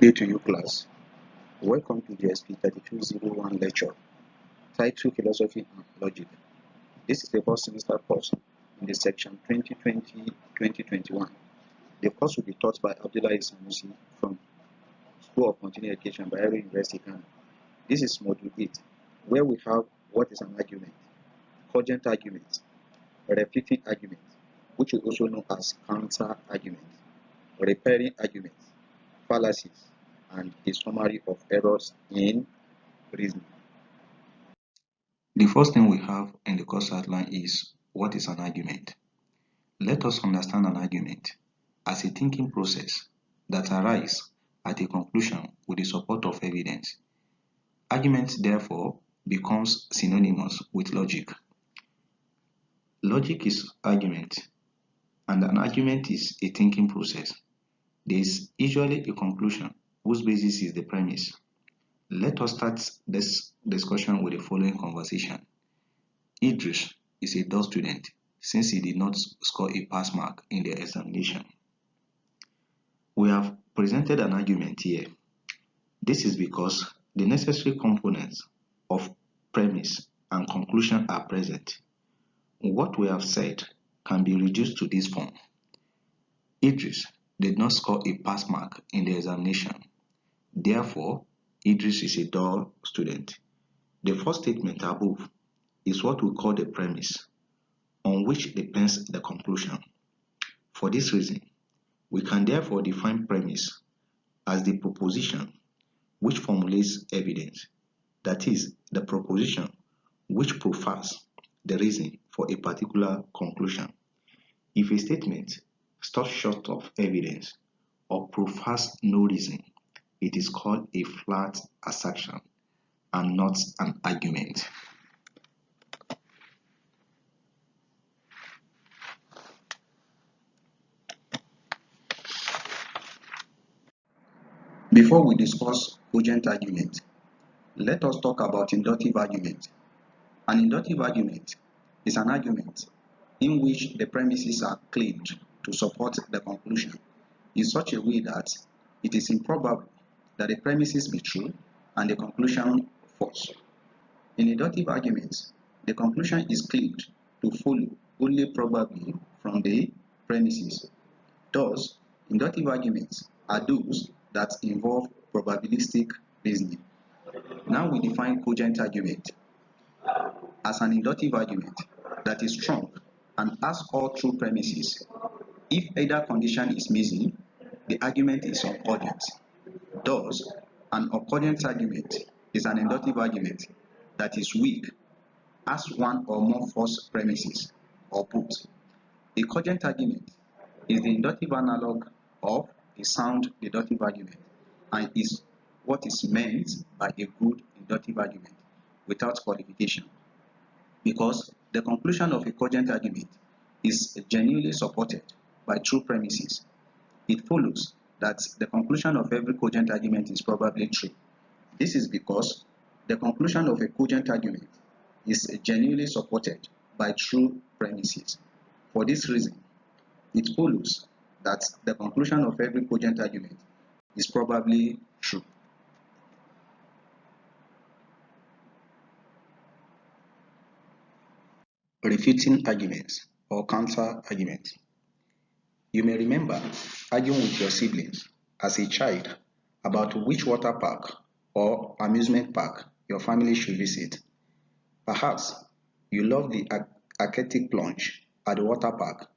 day to you, class. Welcome to GSP 3201 lecture titled Philosophy and Logic. This is the first semester course in the section 2020-2021. The course will be taught by A Sanusi from School of Continuing Education, Bayero University, Ghana. This is Module 8, where we have what is an argument, cogent argument, refuting argument, which is also known as counter argument, repairing argument, fallacies, and a summary of errors in reasoning. The first thing we have in the course outline is what is an argument. Let us understand an argument as a thinking process that arises at a conclusion with the support of evidence. Argument, therefore, becomes synonymous with logic. Logic is argument, and an argument is a thinking process. There is usually a conclusion whose basis is the premise. Let us start this discussion with the following conversation. Idris is a dull student since he did not score a pass mark in the examination. We have presented an argument here. This is because the necessary components of premise and conclusion are present. What we have said can be reduced to this form. Idris did not score a pass mark in the examination. Therefore, Idris is a dull student. The first statement above is what we call the premise, on which depends the conclusion. For this reason, we can therefore define premise as the proposition which formulates evidence, that is, the proposition which profiles the reason for a particular conclusion. If a statement stops short of evidence or profiles no reason, it is called a flat assertion and not an argument. Before we discuss cogent argument, let us talk about inductive argument. An inductive argument is an argument in which the premises are claimed to support the conclusion in such a way that it is improbable that the premises be true and the conclusion false. In inductive arguments, the conclusion is claimed to follow only probably from the premises. Thus, inductive arguments are those that involve probabilistic reasoning. Now we define cogent argument as an inductive argument that is strong and has all true premises. If either condition is missing, the argument is uncogent. Thus, an uncogent argument is an inductive argument that is weak, has one or more false premises, or both. A cogent argument is the inductive analog of a sound deductive argument and is what is meant by a good inductive argument without qualification, because the conclusion of a cogent argument is genuinely supported by true premises. It follows that the conclusion of every cogent argument is probably true. This is because the conclusion of a cogent argument is genuinely supported by true premises. For this reason, it follows that the conclusion of every cogent argument is probably true. Refuting arguments or counter arguments. You may remember arguing with your siblings as a child about which water park or amusement park your family should visit. Perhaps you love the arctic plunge at the water park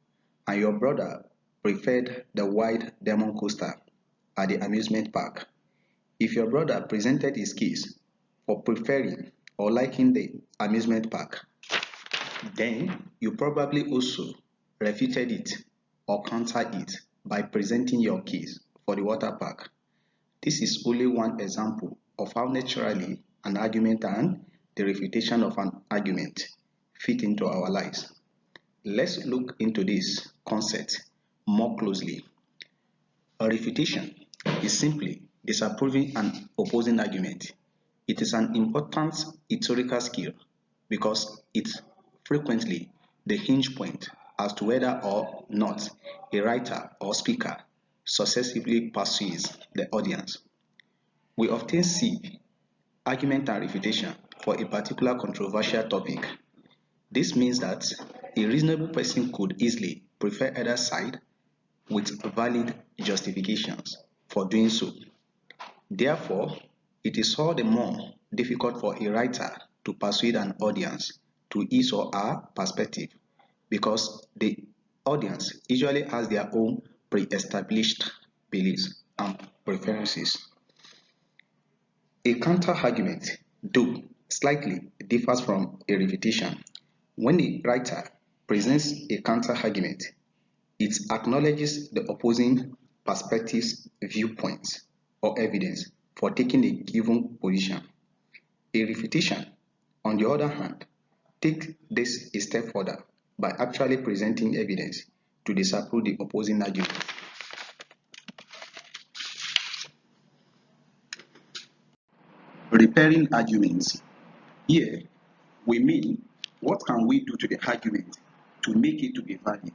and your brother preferred the wide demon coaster at the amusement park. If your brother presented his case for preferring or liking the amusement park, then you probably also refuted it or countered it by presenting your case for the water park. This is only one example of how naturally an argument and the refutation of an argument fit into our lives. Let's look into this concept more closely. A refutation is simply disapproving an opposing argument. It is an important rhetorical skill because it's frequently the hinge point as to whether or not a writer or speaker successfully persuades the audience. We often see argument and refutation for a particular controversial topic. This means that a reasonable person could easily prefer either side with valid justifications for doing so. Therefore, it is all the more difficult for a writer to persuade an audience to his or her perspective because the audience usually has their own pre-established beliefs and preferences. A counter-argument, though slightly, differs from a refutation. When the writer presents a counter-argument, it acknowledges the opposing perspective's viewpoints or evidence for taking a given position. A refutation, on the other hand, takes this a step further by actually presenting evidence to disapprove the opposing argument. Repairing arguments. Here, we mean what can we do to the argument to make it to be valid.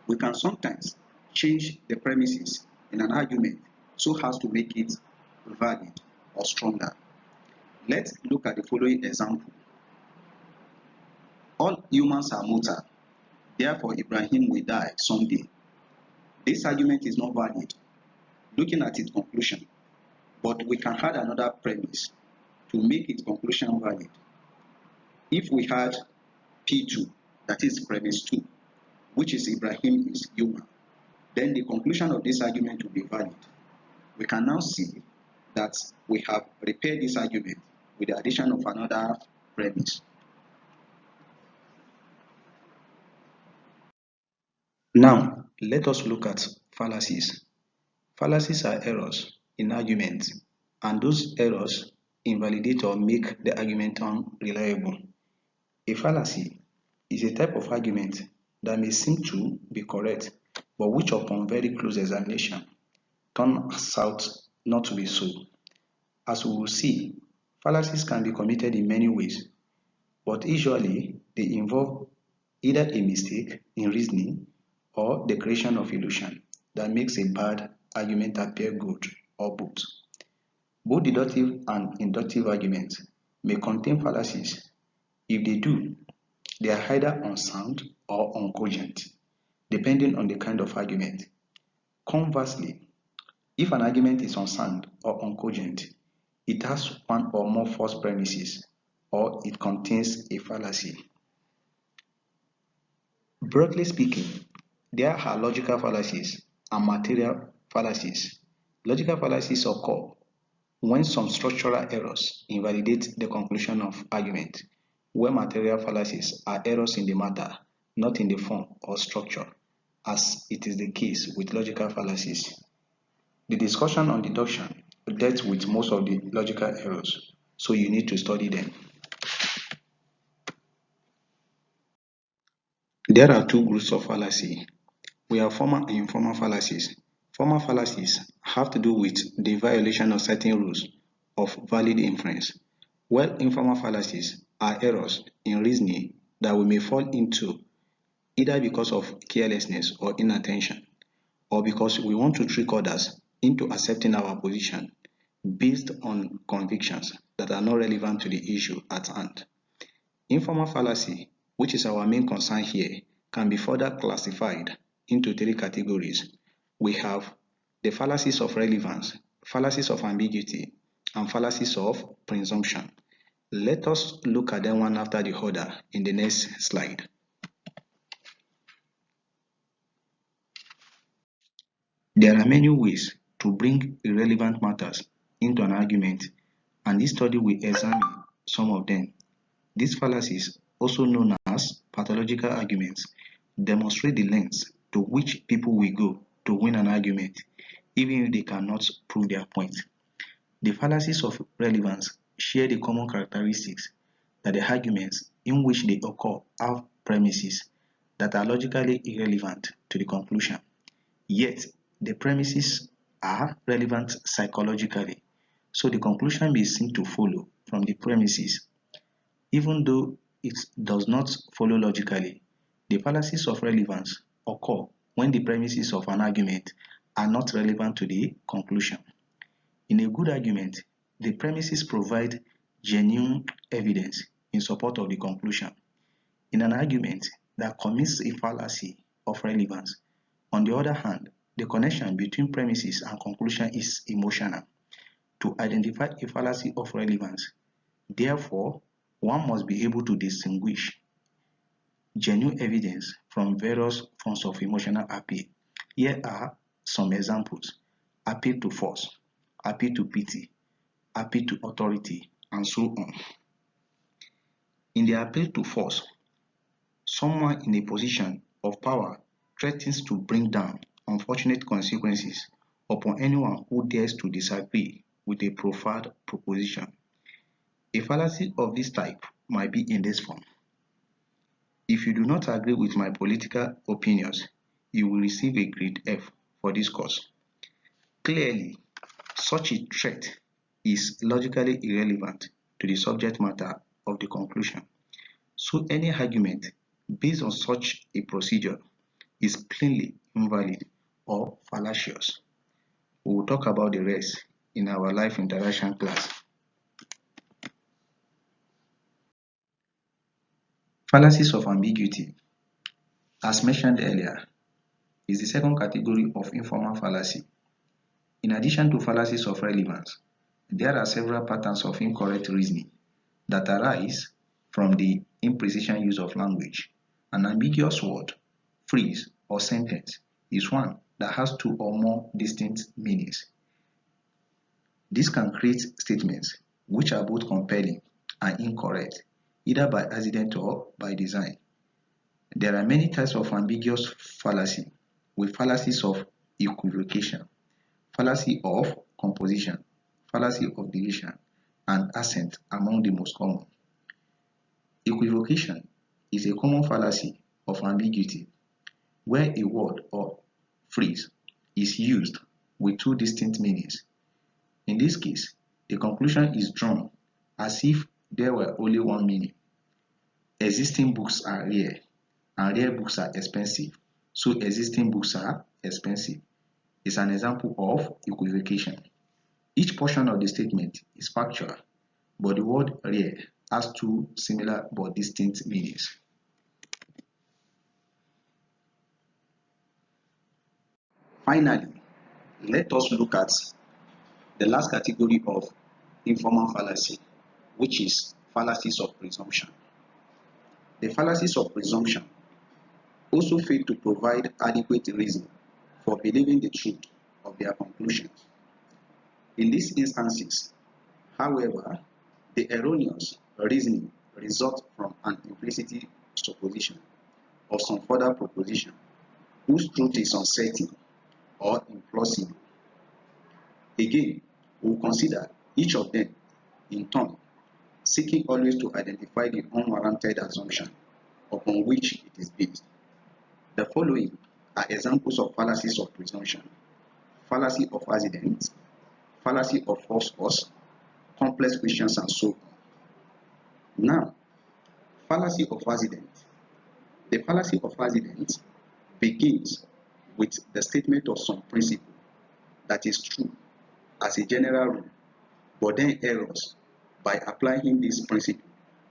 We can sometimes change the premises in an argument so as to make it valid or stronger. Let's look at the following example. All humans are mortal, therefore Ibrahim will die someday. This argument is not valid, looking at its conclusion, but we can add another premise to make its conclusion valid. If we had P2, that is premise 2, which is Ibrahim is human, then the conclusion of this argument will be valid. We can now see that we have repaired this argument with the addition of another premise. Now, let us look at fallacies. Fallacies are errors in arguments, and those errors invalidate or make the argument unreliable. A fallacy is a type of argument that may seem to be correct, but which upon very close examination turns out not to be so. As we will see, fallacies can be committed in many ways, but usually they involve either a mistake in reasoning or the creation of illusion that makes a bad argument appear good, or both. Both deductive and inductive arguments may contain fallacies. If they do, they are either unsound or uncogent, depending on the kind of argument. Conversely, if an argument is unsound or uncogent, it has one or more false premises, or it contains a fallacy. Broadly speaking, there are logical fallacies and material fallacies. Logical fallacies occur when some structural errors invalidate the conclusion of argument, where material fallacies are errors in the matter, not in the form or structure, as it is the case with logical fallacies. The discussion on deduction dealt with most of the logical errors, so you need to study them. There are two groups of fallacy. We have formal and informal fallacies. Formal fallacies have to do with the violation of certain rules of valid inference, while informal fallacies are errors in reasoning that we may fall into either because of carelessness or inattention, or because we want to trick others into accepting our position based on convictions that are not relevant to the issue at hand. Informal fallacy, which is our main concern here, can be further classified into three categories. We have the fallacies of relevance, fallacies of ambiguity, and fallacies of presumption. Let us look at them one after the other in the next slide. There are many ways to bring irrelevant matters into an argument, and this study will examine some of them. These fallacies, also known as pathological arguments, demonstrate the lengths to which people will go to win an argument, even if they cannot prove their point. The fallacies of relevance share the common characteristics that the arguments in which they occur have premises that are logically irrelevant to the conclusion, yet the premises are relevant psychologically, so the conclusion may seem to follow from the premises. Even though it does not follow logically, the fallacies of relevance occur when the premises of an argument are not relevant to the conclusion. In a good argument, the premises provide genuine evidence in support of the conclusion. In an argument that commits a fallacy of relevance, on the other hand, the connection between premises and conclusion is emotional. To identify a fallacy of relevance, therefore, one must be able to distinguish genuine evidence from various forms of emotional appeal. Here are some examples: appeal to force, appeal to pity, appeal to authority, and so on. In the appeal to force, someone in a position of power threatens to bring down unfortunate consequences upon anyone who dares to disagree with a proffered proposition. A fallacy of this type might be in this form: if you do not agree with my political opinions, you will receive a grade F for this course. Clearly, such a threat is logically irrelevant to the subject matter of the conclusion. So any argument based on such a procedure is plainly invalid or fallacious. We will talk about the rest in our live interaction class. Fallacies of ambiguity, as mentioned earlier, is the second category of informal fallacy. In addition to fallacies of relevance, there are several patterns of incorrect reasoning that arise from the imprecision use of language. An ambiguous word, phrase, or sentence is one that has two or more distinct meanings. This can create statements which are both compelling and incorrect, either by accident or by design. There are many types of ambiguous fallacy, with fallacies of equivocation, fallacy of composition, fallacy of deletion, and accent among the most common. Equivocation is a common fallacy of ambiguity where a word or phrase is used with two distinct meanings. In this case, the conclusion is drawn as if there were only one meaning. Existing books are rare, and rare books are expensive, so existing books are expensive is an example of equivocation. Each portion of the statement is factual, but the word rare has two similar but distinct meanings. Finally, let us look at the last category of informal fallacy, which is fallacies of presumption. The fallacies of presumption also fail to provide adequate reason for believing the truth of their conclusions. In these instances, however, the erroneous reasoning results from an implicit supposition of some further proposition whose truth is uncertain or implausible. Again, we will consider each of them in turn, seeking always to identify the unwarranted assumption upon which it is based. The following are examples of fallacies of presumption: fallacy of accident, fallacy of false cause, complex questions, and so on. Now, fallacy of accident. The fallacy of accident begins with the statement of some principle that is true as a general rule, but then errors by applying this principle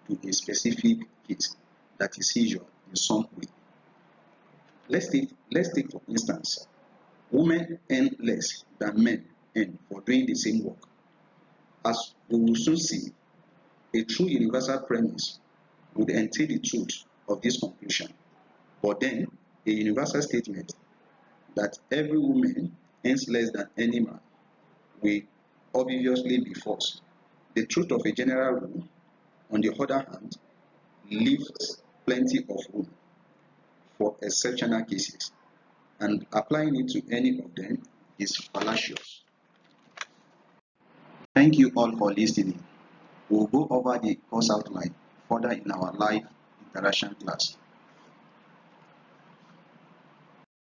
to a specific case that is usual in some way. Let's take for instance, women earn less than men earn for doing the same work. As we will soon see, a true universal premise would entail the truth of this conclusion, but then a universal statement that every woman earns less than any man will obviously be false. The truth of a general rule, on the other hand, leaves plenty of room for exceptional cases, and applying it to any of them is fallacious. Thank you all for listening. We will go over the course outline further in our live interaction class.